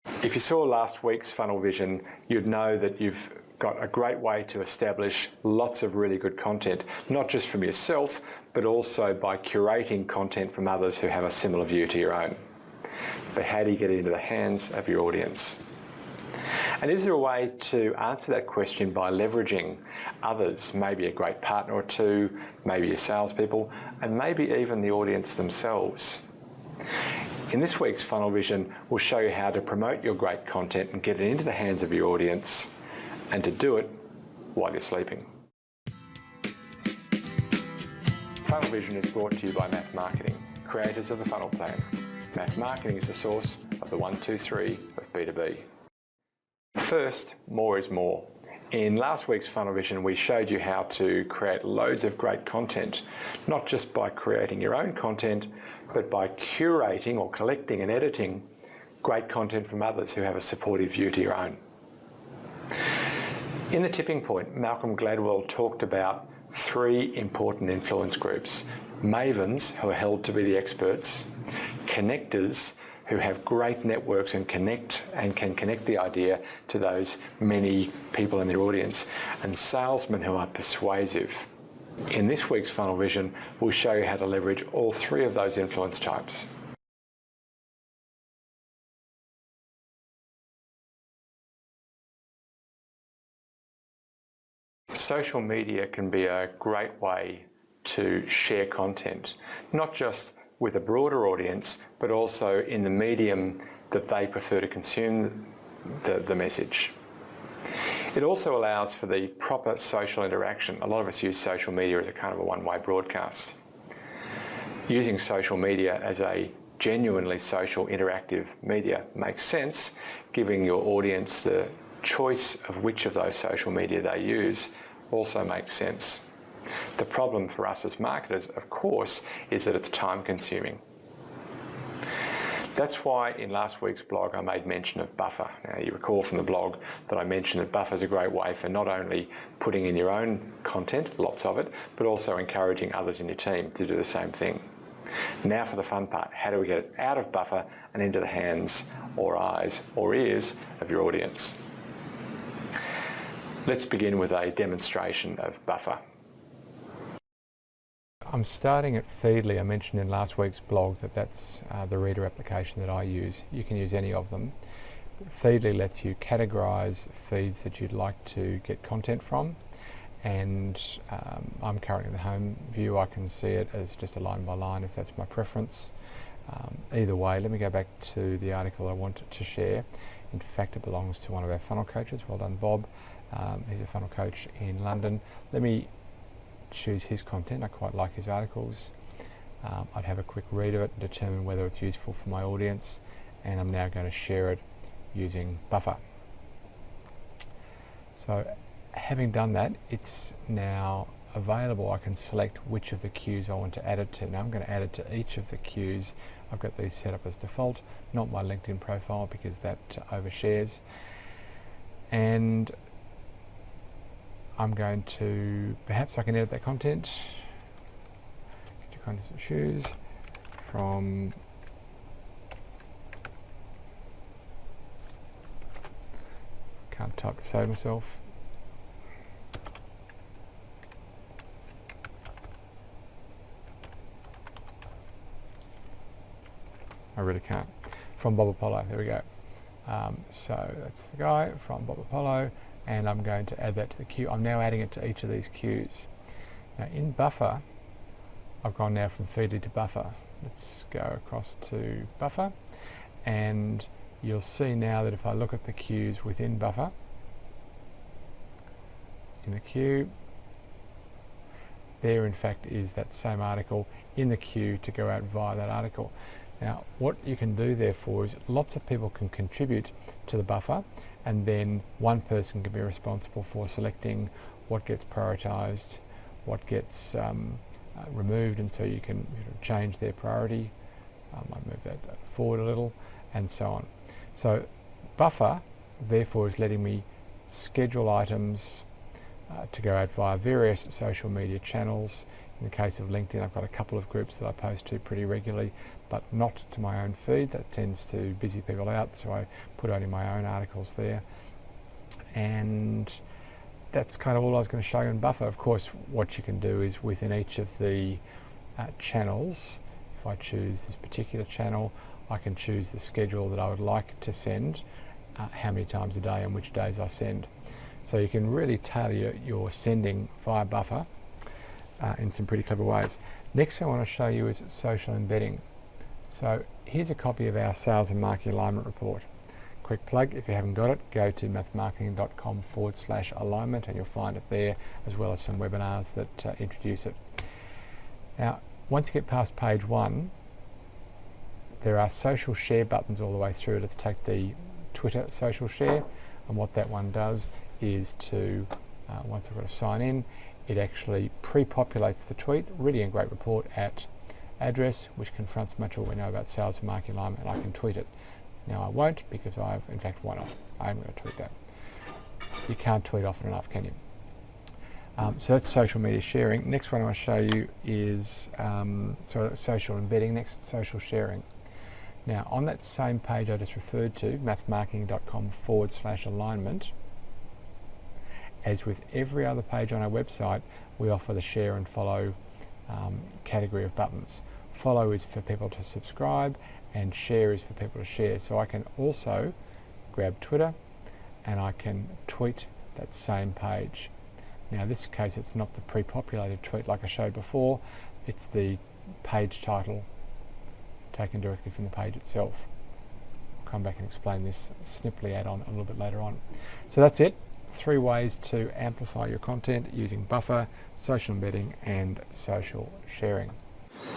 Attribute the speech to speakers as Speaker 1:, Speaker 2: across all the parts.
Speaker 1: If you saw last week's funnel vision, you'd know that you've got a great way to establish lots of really good content, not just from yourself, but also by curating content from others who have a similar view to your own. But how do you get it into the hands of your audience? And is there a way to answer that question by leveraging others, maybe a great partner or two, maybe your salespeople, and maybe even the audience themselves? In this week's Funnel Vision, we'll show you how to promote your great content and get it into the hands of your audience, and to do it while you're sleeping. Funnel Vision is brought to you by Math Marketing, creators of the Funnel Plan. Math Marketing is the source of the 1, 2, 3 of B2B. First, more is more. In last week's Funnel Vision, we showed you how to create loads of great content, not just by creating your own content, but by curating or collecting and editing great content from others who have a supportive view to your own. In the tipping point, Malcolm Gladwell talked about 3 important influence groups: mavens, who are held to be the experts; connectors, who have great networks and can connect the idea to those many people in their audience; and salesmen, who are persuasive. In this week's Funnel Vision, we'll show you how to leverage all 3 of those influence types. Social media can be a great way to share content, not just with a broader audience, but also in the medium that they prefer to consume the message. It also allows for the proper social interaction. A lot of us use social media as a kind of a one-way broadcast. Using social media as a genuinely social interactive media makes sense, giving your audience the choice of which of those social media they use also makes sense. The problem for us as marketers, of course, is that it's time consuming. That's why in last week's blog I made mention of buffer. Now, you recall from the blog that I mentioned that buffer is a great way for not only putting in your own content, lots of it, but also encouraging others in your team to do the same thing. Now for the fun part: how do we get it out of buffer and into the hands or eyes or ears of your audience? Let's begin with a demonstration of buffer. I'm starting at Feedly. I mentioned in last week's blog that that's the reader application that I use. You can use any of them. Feedly lets you categorize feeds that you'd like to get content from, and I'm currently in the home view. I can see it as just a line by line if that's my preference. Either way, let me go back to the article I wanted to share. In fact, it belongs to one of our funnel coaches. Well done, Bob. He's a funnel coach in London. Let me choose his content. I quite like his articles. I'd have a quick read of it and determine whether it's useful for my audience, and I'm now going to share it using buffer. So having done that, it's now available. I can select which of the cues I want to add it to. Now I'm going to add it to each of the cues. I've got these set up as default, not my LinkedIn profile because that overshares. And I'm going to, perhaps I can edit that content. Get your content shoes from can't type to save myself. I really can't. From Bob Apollo, there we go. So that's the guy from Bob Apollo, and I'm going to add that to the queue. I'm now adding it to each of these queues. Now in buffer, I've gone now from Feedly to buffer. Let's go across to buffer, and you'll see now that if I look at the queues within buffer, in the queue, there in fact is that same article in the queue to go out via that article. Now what you can do therefore is lots of people can contribute to the buffer, and then one person can be responsible for selecting what gets prioritized, what gets removed, and so you can change their priority. I might move that forward a little, and so on. So buffer therefore is letting me schedule items to go out via various social media channels In the case of LinkedIn, I've got a couple of groups that I post to pretty regularly, but not to my own feed. That tends to busy people out, so I put only my own articles there. And that's kind of all I was going to show you in Buffer. Of course, what you can do is within each of the channels, if I choose this particular channel, I can choose the schedule that I would like to send, how many times a day and which days I send. So you can really tailor your sending via Buffer in some pretty clever ways. Next thing I want to show you is social embedding. So here's a copy of our sales and marketing alignment report. Quick plug, if you haven't got it, go to mathmarketing.com/alignment and you'll find it there, as well as some webinars that introduce it. Now, once you get past page 1, there are social share buttons all the way through. Let's take the Twitter social share, and what that one does is to, once I've got to sign in, it actually pre-populates the tweet, really a great report at address, which confronts much of what we know about sales and marketing alignment, and I can tweet it. Now I won't, because in fact, why not? I'm going to tweet that. You can't tweet often enough, can you? So that's social media sharing. Next one I want to show you is social embedding, next social sharing. Now on that same page I just referred to, mathmarketing.com/alignment, as with every other page on our website, we offer the share and follow category of buttons. Follow is for people to subscribe, and share is for people to share. So I can also grab Twitter and I can tweet that same page. Now in this case it's not the pre-populated tweet like I showed before, it's the page title taken directly from the page itself. I'll come back and explain this Sniffly add-on a little bit later on. So that's it. 3 ways to amplify your content using Buffer, social embedding and social sharing.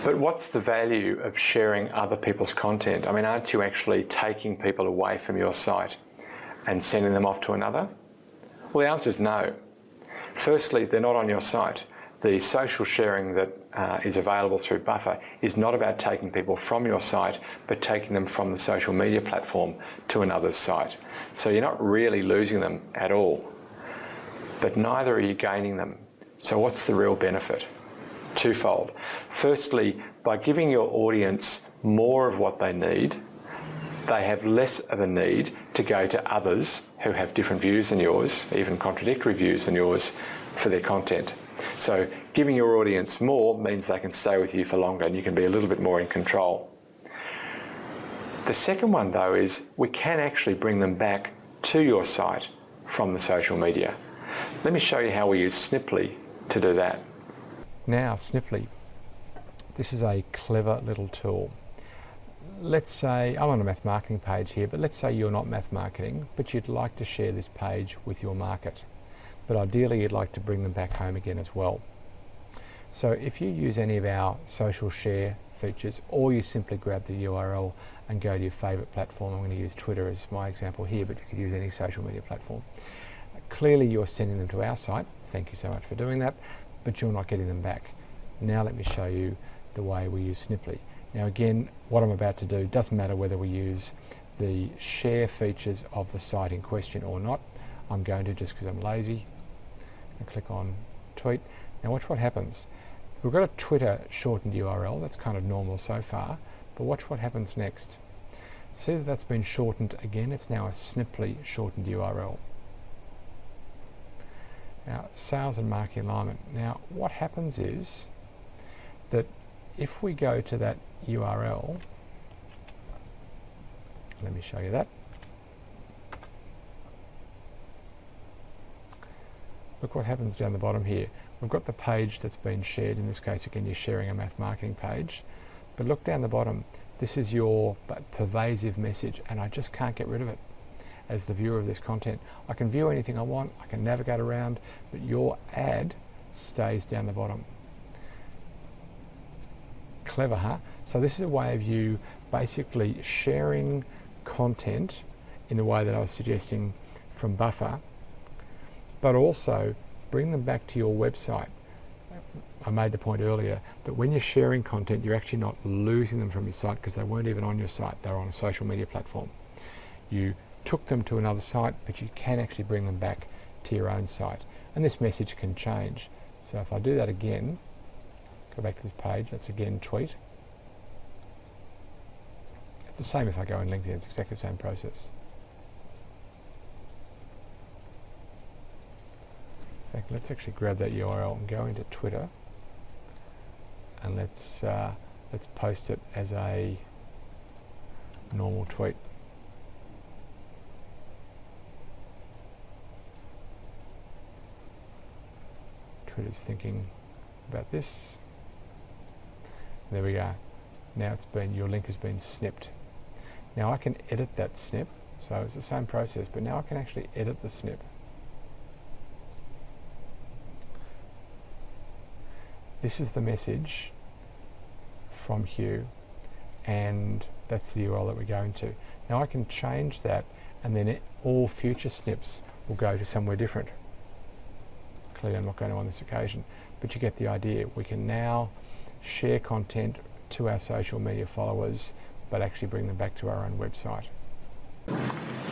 Speaker 1: But what's the value of sharing other people's content? I mean, aren't you actually taking people away from your site and sending them off to another? Well, the answer is no. Firstly, they're not on your site. The social sharing that is available through Buffer is not about taking people from your site, but taking them from the social media platform to another's site. So you're not really losing them at all, but neither are you gaining them. So what's the real benefit? Twofold. Firstly, by giving your audience more of what they need, they have less of a need to go to others who have different views than yours, even contradictory views than yours, for their content. So giving your audience more means they can stay with you for longer and you can be a little bit more in control. The second one though is we can actually bring them back to your site from the social media. Let me show you how we use Sniffly to do that. Now Sniffly, this is a clever little tool. Let's say, I'm on a math marketing page here, but let's say you're not math marketing, but you'd like to share this page with your market. But ideally you'd like to bring them back home again as well. So if you use any of our social share features, or you simply grab the URL and go to your favourite platform, I'm going to use Twitter as my example here, but you could use any social media platform. Clearly you're sending them to our site, thank you so much for doing that, but you're not getting them back. Now let me show you the way we use Sniffly. Now again, what I'm about to do doesn't matter whether we use the share features of the site in question or not. I'm going to, just because I'm lazy, and click on tweet. Now watch what happens. We've got a Twitter shortened URL, that's kind of normal so far, but watch what happens next. See that that's been shortened again, it's now a Sniffly shortened URL. Now, sales and marketing alignment. Now, what happens is that if we go to that URL, let me show you that. Look what happens down the bottom here. We've got the page that's been shared. In this case, again, you're sharing a math marketing page. But look down the bottom. This is your pervasive message, and I just can't get rid of it. As the viewer of this content, I can view anything I want, I can navigate around, but your ad stays down the bottom. Clever, huh? So this is a way of you basically sharing content in the way that I was suggesting from Buffer, but also bring them back to your website. I made the point earlier that when you're sharing content, you're actually not losing them from your site because they weren't even on your site, they were on a social media platform. You took them to another site, but you can actually bring them back to your own site. And this message can change. So if I do that again, Go back to this page. Let's again tweet. It's the same if I go in LinkedIn. It's exactly the same process. In fact, let's actually grab that URL and go into Twitter, and let's post it as a normal tweet. Twitter's thinking about this. There we go. Now your link has been snipped. Now I can edit that snip, so it's the same process, but now I can actually edit the snip. This is the message from Hugh, and that's the URL that we're going to. Now I can change that, and then all future snips will go to somewhere different. Clearly I'm not going to on this occasion, but you get the idea. We can now share content to our social media followers, but actually bring them back to our own website.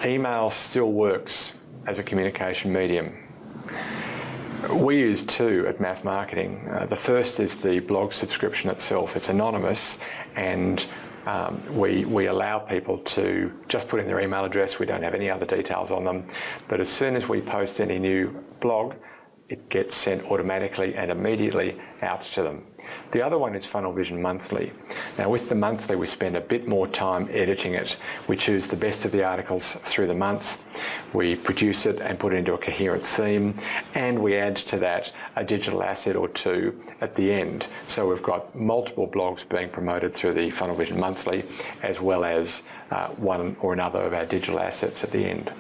Speaker 1: Email still works as a communication medium. We use two at Math Marketing. The first is the blog subscription itself. It's anonymous, and we allow people to just put in their email address. We don't have any other details on them, but as soon as we post any new blog, it gets sent automatically and immediately out to them. The other one is Funnel Vision Monthly. Now with the monthly, we spend a bit more time editing it. We choose the best of the articles through the month, we produce it and put it into a coherent theme, and we add to that a digital asset or two at the end. So we've got multiple blogs being promoted through the Funnel Vision Monthly, as well as one or another of our digital assets at the end.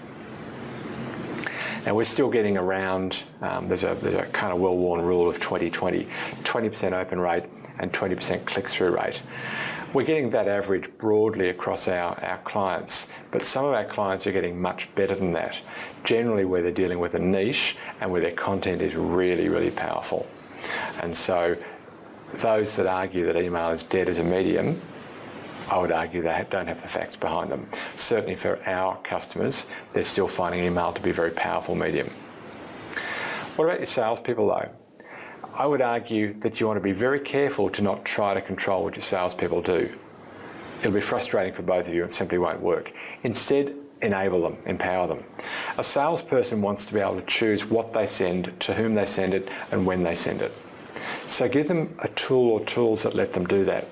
Speaker 1: Now we're still getting around, there's a kind of well-worn rule of 20-20, 20% open rate and 20% click-through rate. We're getting that average broadly across our clients, but some of our clients are getting much better than that, generally where they're dealing with a niche and where their content is really, really powerful. And so those that argue that email is dead as a medium, I would argue they don't have the facts behind them. Certainly for our customers, they're still finding email to be a very powerful medium. What about your salespeople though? I would argue that you want to be very careful to not try to control what your salespeople do. It'll be frustrating for both of you, it simply won't work. Instead, enable them, empower them. A salesperson wants to be able to choose what they send, to whom they send it, and when they send it. So give them a tool or tools that let them do that.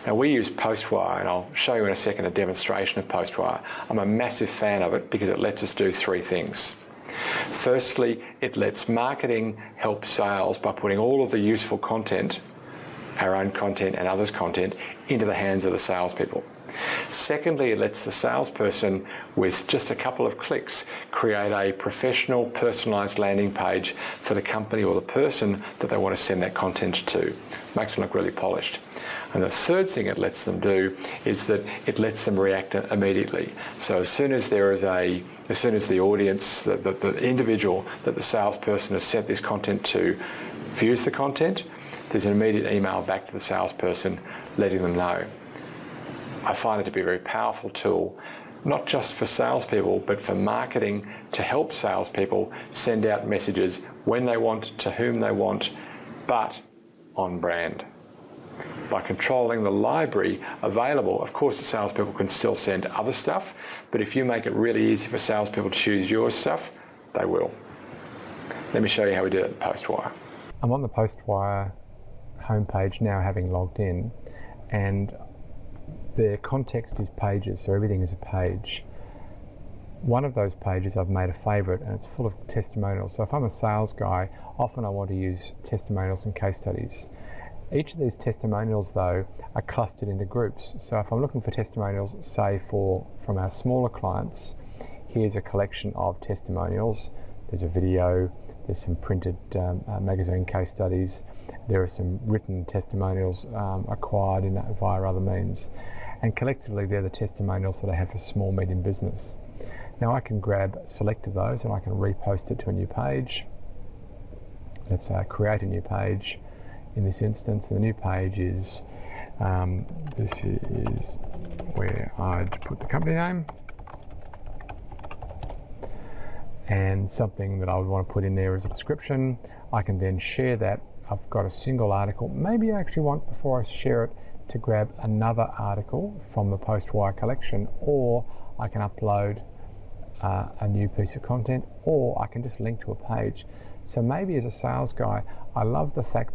Speaker 1: Now we use Postwire, and I'll show you in a second a demonstration of Postwire. I'm a massive fan of it because it lets us do three things. Firstly, it lets marketing help sales by putting all of the useful content, our own content and others' content, into the hands of the salespeople. Secondly, it lets the salesperson, with just a couple of clicks, create a professional, personalised landing page for the company or the person that they want to send that content to. Makes them look really polished. And the third thing it lets them do is that it lets them react immediately. So as soon as the audience, the individual that the salesperson has sent this content to views the content, there's an immediate email back to the salesperson letting them know. I find it to be a very powerful tool, not just for salespeople, but for marketing, to help salespeople send out messages when they want, to whom they want, but on brand. By controlling the library available, of course the salespeople can still send other stuff, but if you make it really easy for salespeople to choose your stuff, they will. Let me show you how we do it in Postwire. I'm on the Postwire homepage now, having logged in, and their context is pages, so everything is a page. One of those pages I've made a favourite, and it's full of testimonials. So if I'm a sales guy, often I want to use testimonials and case studies. Each of these testimonials though are clustered into groups. So if I'm looking for testimonials, say from our smaller clients, here's a collection of testimonials. There's a video, there's some printed magazine case studies, there are some written testimonials acquired via other means. And collectively they're the testimonials that I have for small, medium business. Now I can grab select of those and I can repost it to a new page. Let's create a new page in this instance. The new page is, this is where I'd put the company name and something that I would want to put in there as a description. I can then share that I've got a single article. Maybe I actually want, before I share it, to grab another article from the Postwire collection, or I can upload a new piece of content, or I can just link to a page. So maybe as a sales guy, I love the fact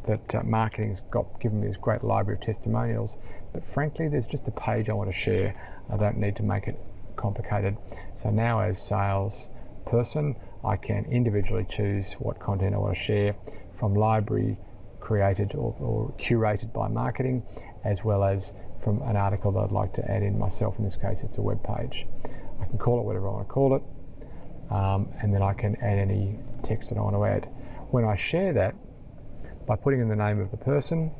Speaker 1: that marketing's given me this great library of testimonials, but frankly, there's just a page I want to share. I don't need to make it complicated. So now as sales person, I can individually choose what content I want to share from library created or curated by marketing, as well as from an article that I'd like to add in myself. In this case, it's a web page. I can call it whatever I want to call it, and then I can add any text that I want to add. When I share that, by putting in the name of the person,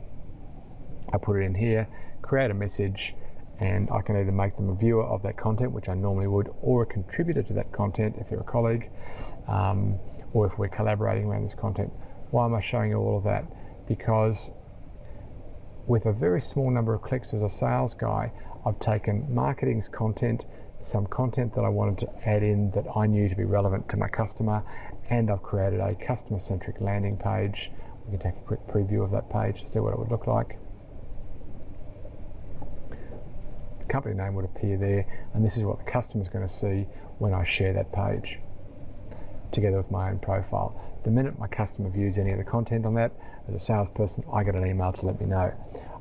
Speaker 1: I put it in here, create a message, and I can either make them a viewer of that content, which I normally would, or a contributor to that content if they're a colleague, or if we're collaborating around this content. Why am I showing you all of that? Because with a very small number of clicks as a sales guy, I've taken marketing's content, some content that I wanted to add in that I knew to be relevant to my customer, and I've created a customer-centric landing page. We can take a quick preview of that page to see what it would look like. The company name would appear there, and this is what the customer's going to see when I share that page, together with my own profile. The minute my customer views any of the content on that, as a salesperson, I get an email to let me know.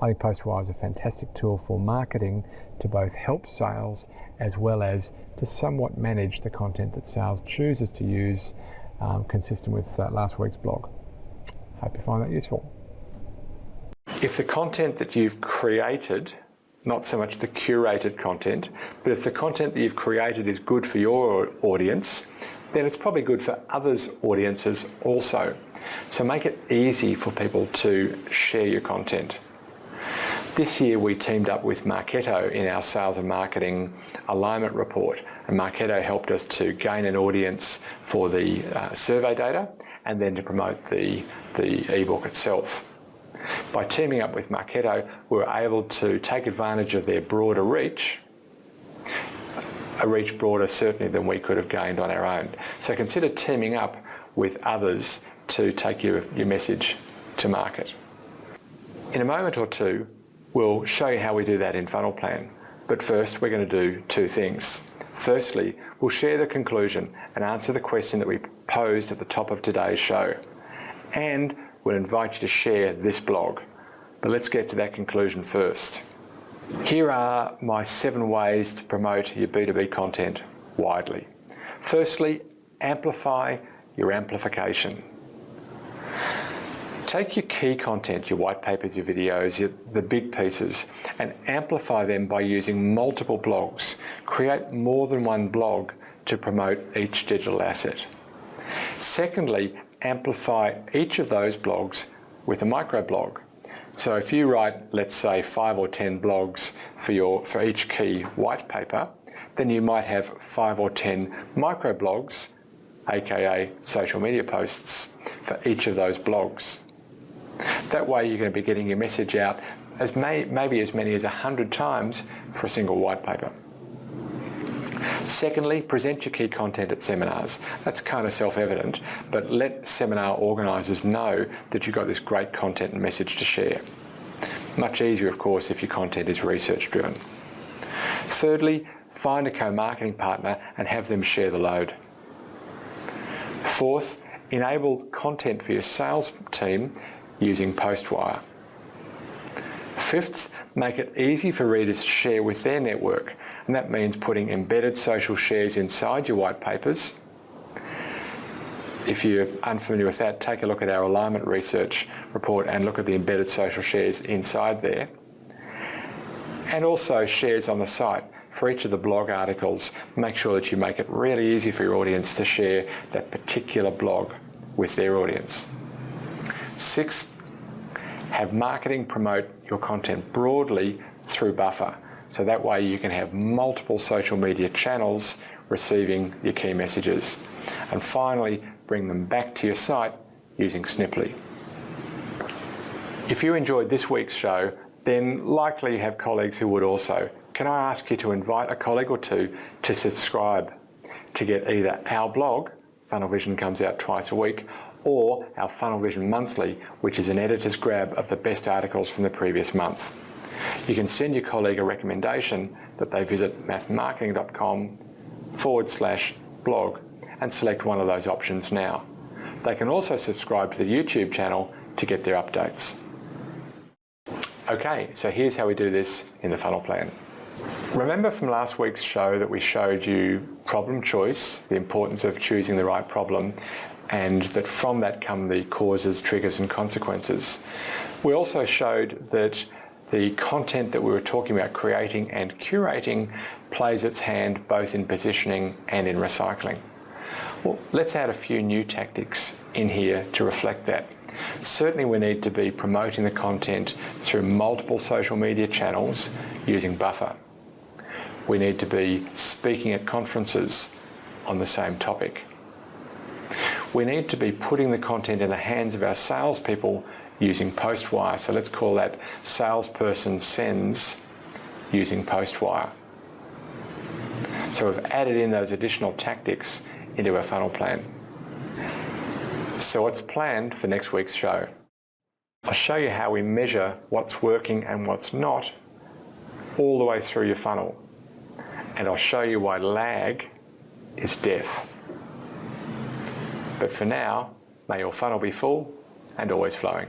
Speaker 1: I think Postwire is a fantastic tool for marketing to both help sales as well as to somewhat manage the content that sales chooses to use, consistent with last week's blog. Hope you find that useful. If the content that you've created, not so much the curated content, but if the content that you've created is good for your audience, then it's probably good for others' audiences also. So make it easy for people to share your content. This year we teamed up with Marketo in our sales and marketing alignment report, and Marketo helped us to gain an audience for the survey data and then to promote the ebook itself. By teaming up with Marketo, we were able to take advantage of their broader reach, a reach broader certainly than we could have gained on our own. So consider teaming up with others to take your message to market. In a moment or two, we'll show you how we do that in Funnel Plan. But first, we're going to do two things. Firstly, we'll share the conclusion and answer the question that we posed at the top of today's show. And we'll invite you to share this blog. But let's get to that conclusion first. Here are my 7 ways to promote your B2B content widely. Firstly, amplify your amplification. Take your key content, your white papers, your videos, the big pieces, and amplify them by using multiple blogs. Create more than one blog to promote each digital asset. Secondly, amplify each of those blogs with a microblog. So if you write, let's say, 5 or 10 blogs for each key white paper, then you might have 5 or 10 microblogs, aka social media posts, for each of those blogs. That way you're going to be getting your message out maybe as many as 100 times for a single white paper. Secondly, present your key content at seminars. That's kind of self-evident, but let seminar organisers know that you've got this great content and message to share. Much easier, of course, if your content is research-driven. Thirdly, find a co-marketing partner and have them share the load. Fourth, enable content for your sales team using Postwire. Fifth, make it easy for readers to share with their network, and that means putting embedded social shares inside your white papers. If you're unfamiliar with that, take a look at our alignment research report and look at the embedded social shares inside there. And also shares on the site. For each of the blog articles, make sure that you make it really easy for your audience to share that particular blog with their audience. Sixth, have marketing promote your content broadly through Buffer. So that way you can have multiple social media channels receiving your key messages. And finally, bring them back to your site using Sniffly. If you enjoyed this week's show, then likely you have colleagues who would also. Can I ask you to invite a colleague or two to subscribe to get either our blog, Funnel Vision comes out twice a week, or our Funnel Vision Monthly, which is an editor's grab of the best articles from the previous month. You can send your colleague a recommendation that they visit mathmarketing.com/blog and select one of those options now. They can also subscribe to the YouTube channel to get their updates. Okay, so here's how we do this in the funnel plan. Remember from last week's show that we showed you problem choice, the importance of choosing the right problem, and that from that come the causes, triggers and consequences. We also showed that the content that we were talking about creating and curating plays its hand both in positioning and in recycling. Well, let's add a few new tactics in here to reflect that. Certainly we need to be promoting the content through multiple social media channels using buffer. We need to be speaking at conferences on the same topic. We need to be putting the content in the hands of our salespeople using Postwire. So let's call that salesperson sends using Postwire. So we've added in those additional tactics into our funnel plan. So what's planned for next week's show? I'll show you how we measure what's working and what's not all the way through your funnel. And I'll show you why lag is death. But for now, may your funnel be full and always flowing.